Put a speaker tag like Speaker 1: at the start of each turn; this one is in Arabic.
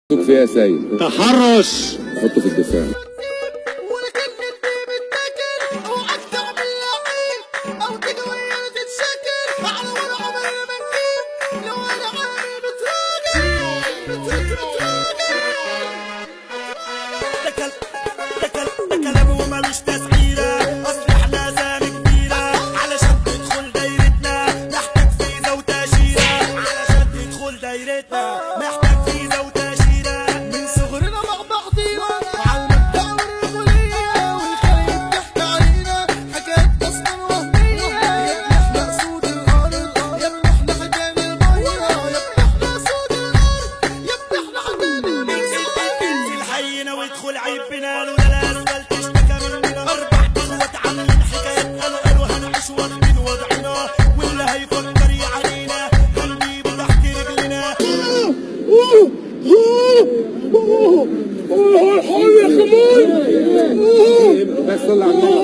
Speaker 1: فيها يا سيد
Speaker 2: تحرش
Speaker 1: حطه في الدفاع.
Speaker 3: ده كلام ومالوش تسعيرة، اصل احنا زامي كبيرة علشان تدخل دايرتنا محتاج فيزا وتأشيرة، علشان تدخل دايرتنا محتاج فيزا وتأشيرة. من صغرنا مع بعضينا عالمبدأ والرجولية والخليج تحت علينا حاجات اصلا وهمية. يا ابني احنا اسود الارض، يا ابني احنا حجام المية، يا ابني احنا اسود الارض، يا ابني احنا حجام المية. انزل حينا وادخل عيب بنا ولا الاسفل تشتكى مننا. 4 قوات عاملين حكايات قالوا هنعيش واخدين وضعنا، واللي هيفكر يعانينا هنجيبه تحت رجلنا.
Speaker 1: بس صلي على النبي.